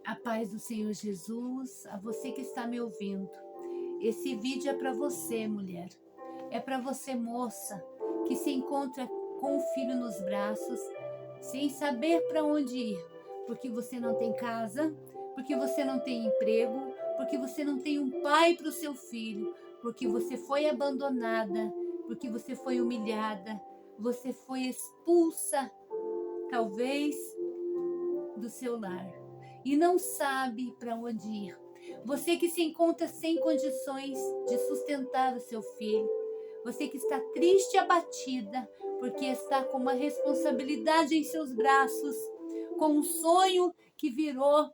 A paz do Senhor Jesus, a você que está me ouvindo. Esse vídeo é para você, mulher. É para você, moça, que se encontra com o filho nos braços, sem saber para onde ir, porque você não tem casa, porque você não tem emprego, porque você não tem um pai para o seu filho, porque você foi abandonada, porque você foi humilhada, você foi expulsa, talvez, do seu lar e não sabe para onde ir. Você que se encontra sem condições de sustentar o seu filho. Você que está triste e abatida porque está com uma responsabilidade em seus braços, com um sonho que virou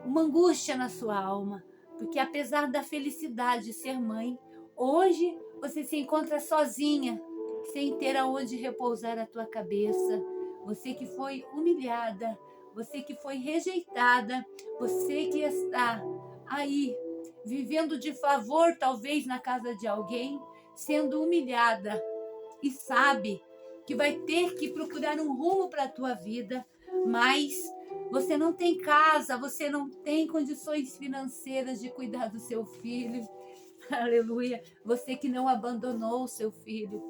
uma angústia na sua alma. Porque apesar da felicidade de ser mãe, hoje você se encontra sozinha, sem ter aonde repousar a tua cabeça. Você que foi humilhada, você que foi rejeitada, você que está aí vivendo de favor, talvez na casa de alguém, sendo humilhada e sabe que vai ter que procurar um rumo para a tua vida, mas você não tem casa, você não tem condições financeiras de cuidar do seu filho. Aleluia. Você que não abandonou o seu filho.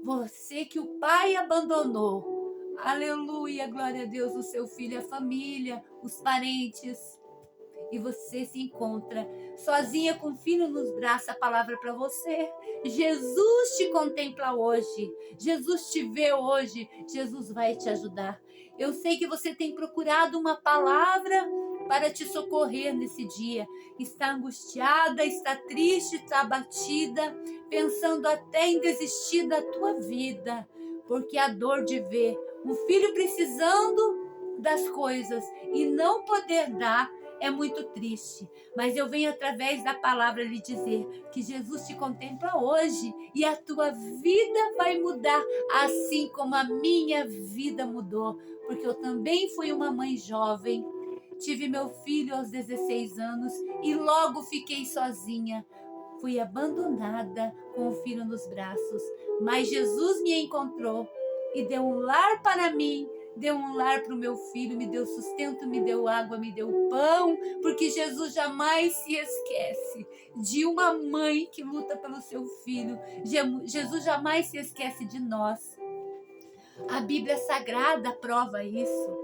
Você que o pai abandonou. Aleluia, glória a Deus, o seu filho, a família, os parentes. E você se encontra sozinha com o filho nos braços. A palavra para você. Jesus te contempla hoje. Jesus te vê hoje. Jesus vai te ajudar. Eu sei que você tem procurado uma palavra para te socorrer nesse dia. Está angustiada, está triste, está abatida, pensando até em desistir da tua vida, porque a dor de ver um filho precisando das coisas e não poder dar é muito triste, mas eu venho através da palavra lhe dizer que Jesus te contempla hoje e a tua vida vai mudar, assim como a minha vida mudou, porque eu também fui uma mãe jovem, tive meu filho aos 16 anos e logo fiquei sozinha, fui abandonada com o filho nos braços, mas Jesus me encontrou e deu um lar para mim, deu um lar para o meu filho, me deu sustento, me deu água, me deu pão, porque Jesus jamais se esquece de uma mãe que luta pelo seu filho. Jesus jamais se esquece de nós. A Bíblia Sagrada prova isso.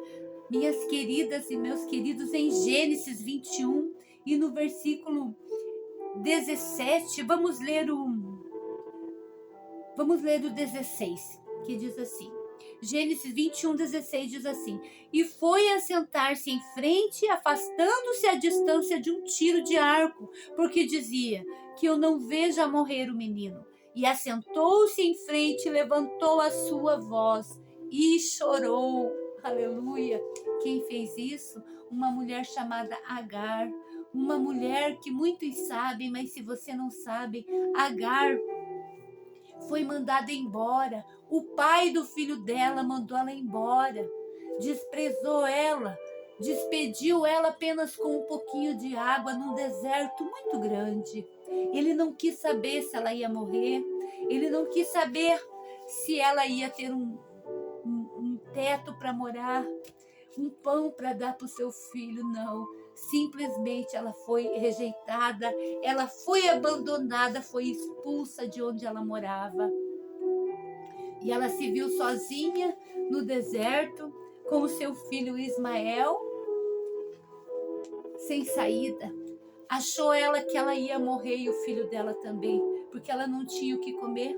Minhas queridas e meus queridos, em Gênesis 21 e no versículo 17, vamos ler o 16, que diz assim. Gênesis 21, 16 diz assim: E foi assentar-se em frente, afastando-se à distância de um tiro de arco, porque dizia: que eu não veja morrer o menino. E assentou-se em frente, levantou a sua voz e chorou. Aleluia! Quem fez isso? Uma mulher chamada Agar. Uma mulher que muitos sabem, mas se você não sabe, Agar foi mandada embora. O pai do filho dela mandou ela embora. Desprezou ela. Despediu ela apenas com um pouquinho de água num deserto muito grande. Ele não quis saber se ela ia morrer. Ele não quis saber se ela ia ter um teto para morar, um pão para dar para o seu filho. Não. Simplesmente ela foi rejeitada, ela foi abandonada, foi expulsa de onde ela morava. E ela se viu sozinha no deserto com o seu filho Ismael, sem saída. Achou ela que ela ia morrer e o filho dela também, porque ela não tinha o que comer,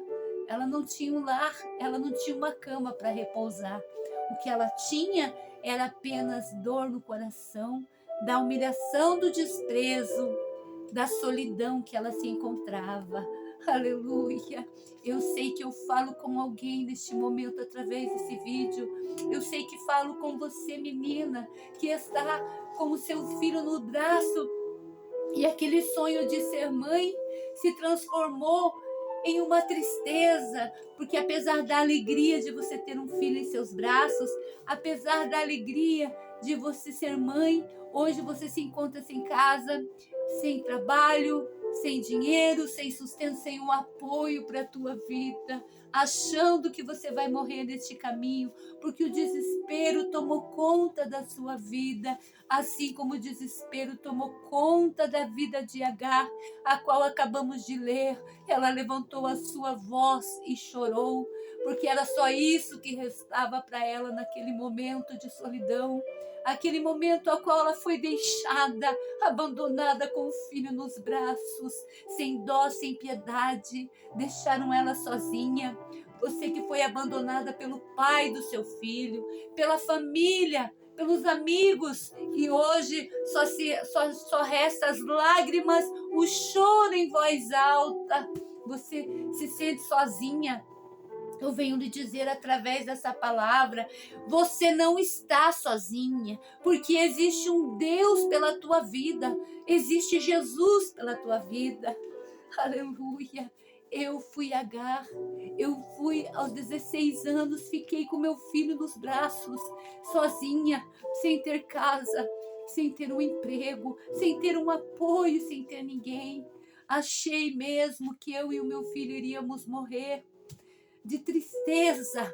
ela não tinha um lar, ela não tinha uma cama para repousar. O que ela tinha era apenas dor no coração, da humilhação, do desprezo, da solidão que ela se encontrava. Aleluia! Eu sei que eu falo com alguém neste momento através desse vídeo. Eu sei que falo com você, menina, que está com o seu filho no braço e aquele sonho de ser mãe se transformou em uma tristeza, porque apesar da alegria de você ter um filho em seus braços, apesar da alegria de você ser mãe, hoje você se encontra sem casa, sem trabalho, sem dinheiro, sem sustento, sem um apoio para a tua vida, achando que você vai morrer neste caminho, porque o desespero tomou conta da sua vida, assim como o desespero tomou conta da vida de Agar, a qual acabamos de ler. Ela levantou a sua voz e chorou, porque era só isso que restava para ela naquele momento de solidão, aquele momento ao qual ela foi deixada, abandonada com o filho nos braços, sem dó, sem piedade, deixaram ela sozinha. Você que foi abandonada pelo pai do seu filho, pela família, pelos amigos, e hoje só resta as lágrimas, o choro em voz alta. Você se sente sozinha. Eu venho lhe dizer através dessa palavra, você não está sozinha, porque existe um Deus pela tua vida, existe Jesus pela tua vida. Aleluia! Eu fui Agar, eu fui aos 16 anos, fiquei com meu filho nos braços, sozinha, sem ter casa, sem ter um emprego, sem ter um apoio, sem ter ninguém. Achei mesmo que eu e o meu filho iríamos morrer de tristeza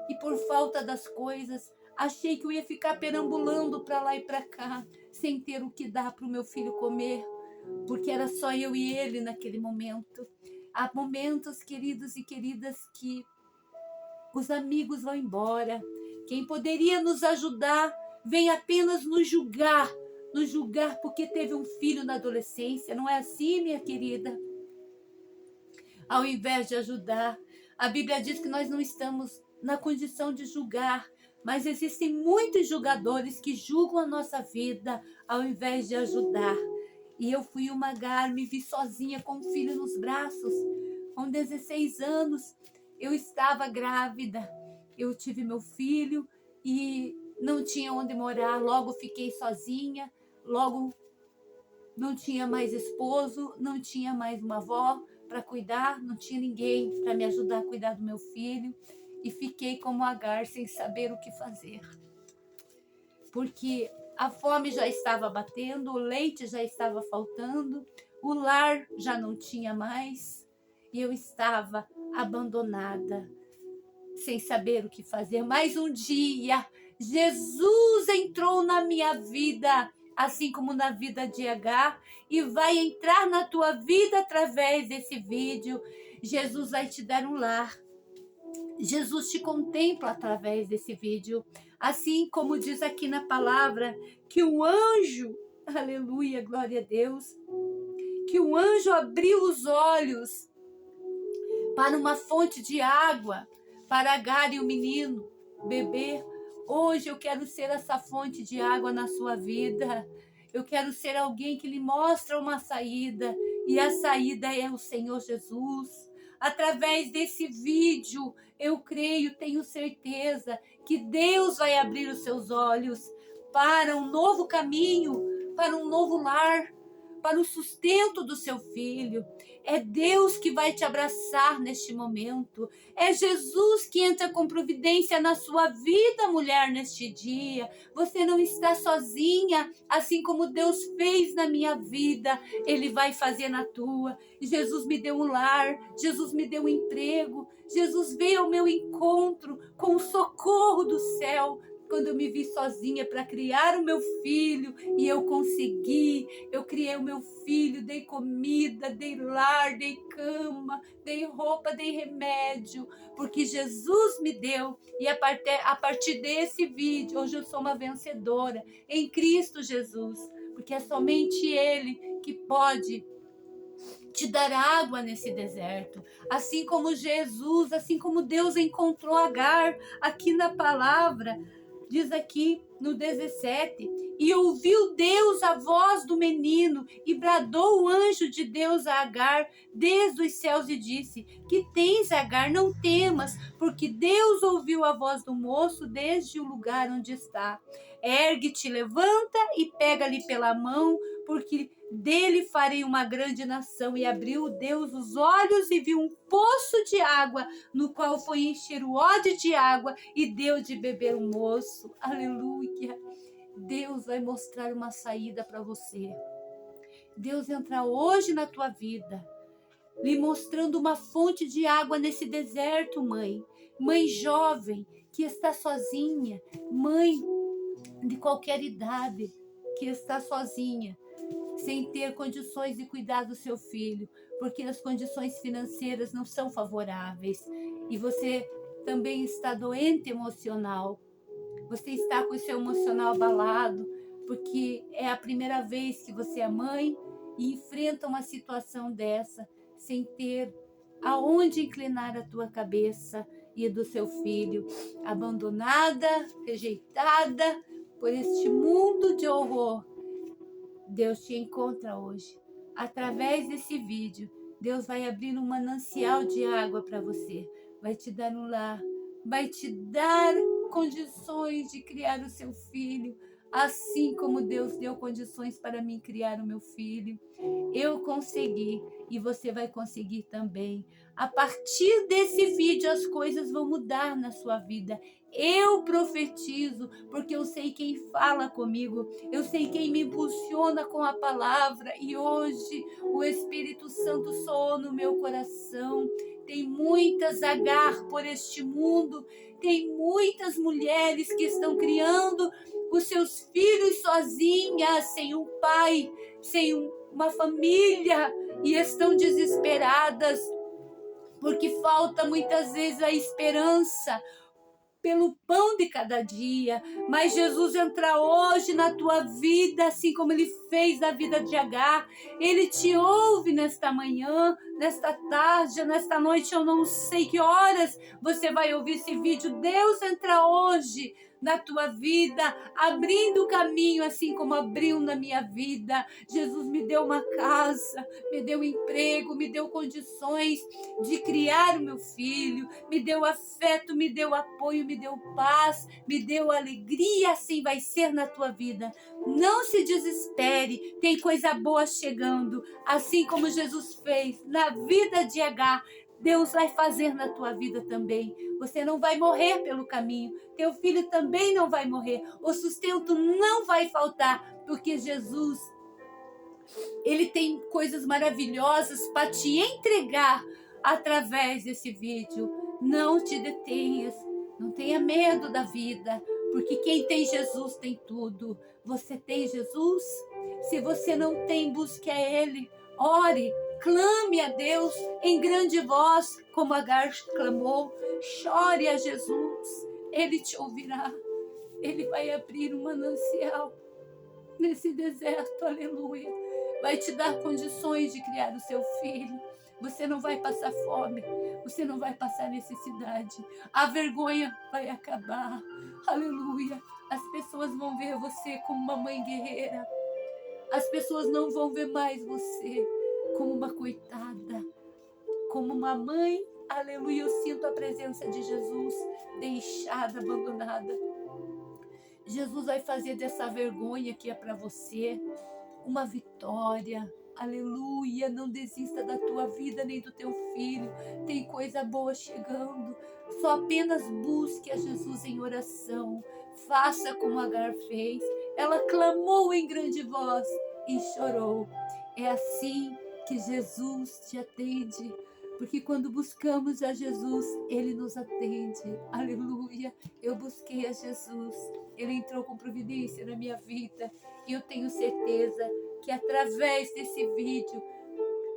e por falta das coisas. Achei que eu ia ficar perambulando para lá e para cá, sem ter o que dar para o meu filho comer, porque era só eu e ele naquele momento. Há momentos, queridos e queridas, que os amigos vão embora. Quem poderia nos ajudar vem apenas nos julgar porque teve um filho na adolescência. Não é assim, minha querida? Ao invés de ajudar, a Bíblia diz que nós não estamos na condição de julgar, mas existem muitos julgadores que julgam a nossa vida ao invés de ajudar. E eu fui uma Agar, me vi sozinha com um filho nos braços. Com 16 anos, eu estava grávida. Eu tive meu filho e não tinha onde morar. Logo fiquei sozinha, logo não tinha mais esposo, não tinha mais uma avó para cuidar, não tinha ninguém para me ajudar a cuidar do meu filho. E fiquei como Agar, sem saber o que fazer. Porque a fome já estava batendo, o leite já estava faltando, o lar já não tinha mais, e eu estava abandonada, sem saber o que fazer. Mas um dia, Jesus entrou na minha vida, assim como na vida de Agar, e vai entrar na tua vida através desse vídeo. Jesus vai te dar um lar. Jesus te contempla através desse vídeo, assim como diz aqui na palavra, que o anjo, aleluia, glória a Deus, que o anjo abriu os olhos para uma fonte de água, para Agar e o menino beber. Hoje eu quero ser essa fonte de água na sua vida. Eu quero ser alguém que lhe mostra uma saída, e a saída é o Senhor Jesus. Através desse vídeo, eu creio, tenho certeza que Deus vai abrir os seus olhos para um novo caminho, para um novo lar, para o sustento do seu filho. É Deus que vai te abraçar neste momento. É Jesus que entra com providência na sua vida, mulher, neste dia. Você não está sozinha, assim como Deus fez na minha vida, Ele vai fazer na tua. Jesus me deu um lar, Jesus me deu um emprego, Jesus veio ao meu encontro com o socorro do céu, quando eu me vi sozinha para criar o meu filho, e eu consegui. Eu criei o meu filho, dei comida, dei lar, dei cama, dei roupa, dei remédio, porque Jesus me deu. E a partir desse vídeo, hoje eu sou uma vencedora em Cristo Jesus, porque é somente Ele que pode te dar água nesse deserto, assim como Jesus, assim como Deus encontrou Agar aqui na palavra. Diz aqui no 17, e ouviu Deus a voz do menino, e bradou o anjo de Deus a Agar desde os céus e disse, que tens, Agar, não temas, porque Deus ouviu a voz do moço desde o lugar onde está. Ergue-te, levanta e pega-lhe pela mão, porque dele farei uma grande nação. E abriu Deus os olhos e viu um poço de água, no qual foi encher o odre de água e deu de beber o moço. Aleluia! Deus vai mostrar uma saída para você. Deus entra hoje na tua vida, lhe mostrando uma fonte de água nesse deserto, mãe. Mãe jovem que está sozinha, mãe de qualquer idade que está sozinha, sem ter condições de cuidar do seu filho, porque as condições financeiras não são favoráveis e você também está doente emocional. Você está com o seu emocional abalado, porque é a primeira vez que você é mãe e enfrenta uma situação dessa sem ter aonde inclinar a tua cabeça e a do seu filho, abandonada, rejeitada por este mundo de horror. Deus te encontra hoje. Através desse vídeo, Deus vai abrir um manancial de água para você, vai te dar um lar, vai te dar condições de criar o seu filho, assim como Deus deu condições para mim criar o meu filho. Eu consegui e você vai conseguir também. A partir desse vídeo, as coisas vão mudar na sua vida. Eu profetizo, porque eu sei quem fala comigo, eu sei quem me impulsiona com a palavra, e hoje o Espírito Santo soou no meu coração. Tem muitas Agar por este mundo, tem muitas mulheres que estão criando os seus filhos sozinhas, sem um pai, sem uma família, e estão desesperadas, porque falta muitas vezes a esperança pelo pão de cada dia. Mas Jesus entra hoje na tua vida, assim como ele fez na vida de Agar. Ele te ouve nesta manhã, nesta tarde, nesta noite, eu não sei que horas você vai ouvir esse vídeo. Deus entra hoje na tua vida, abrindo o caminho, assim como abriu na minha vida. Jesus me deu uma casa, me deu emprego, me deu condições de criar o meu filho, me deu afeto, me deu apoio, me deu paz, me deu alegria. Assim vai ser na tua vida. Não se desespere, tem coisa boa chegando, assim como Jesus fez na vida de Agar. Deus vai fazer na tua vida também. Você não vai morrer pelo caminho. Teu filho também não vai morrer. O sustento não vai faltar, porque Jesus, ele tem coisas maravilhosas para te entregar através desse vídeo. Não te detenhas, não tenha medo da vida, porque quem tem Jesus tem tudo. Você tem Jesus? Se você não tem, busque a Ele. Ore, clame a Deus em grande voz, como Agar clamou. Chore a Jesus, Ele te ouvirá. Ele vai abrir um manancial nesse deserto, aleluia. Vai te dar condições de criar o seu filho. Você não vai passar fome, você não vai passar necessidade. A vergonha vai acabar, aleluia. As pessoas vão ver você como uma mãe guerreira. As pessoas não vão ver mais você como uma coitada, como uma mãe, aleluia. Eu sinto a presença de Jesus, deixada, abandonada. Jesus vai fazer dessa vergonha que é para você uma vitória, aleluia. Não desista da tua vida nem do teu filho, tem coisa boa chegando. Só apenas busque a Jesus em oração, faça como Agar fez. Ela clamou em grande voz e chorou. É assim que Jesus te atende, porque quando buscamos a Jesus, Ele nos atende, aleluia. Eu busquei a Jesus, Ele entrou com providência na minha vida, e eu tenho certeza que através desse vídeo,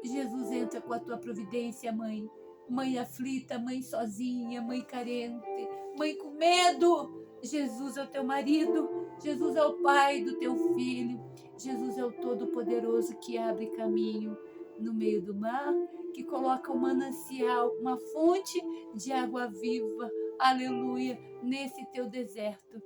Jesus entra com a tua providência, mãe. Mãe aflita, mãe sozinha, mãe carente, mãe com medo. Jesus é o teu marido, Jesus é o pai do teu filho, Jesus é o Todo-Poderoso que abre caminho no meio do mar, que coloca um manancial, uma fonte de água viva, aleluia, nesse teu deserto.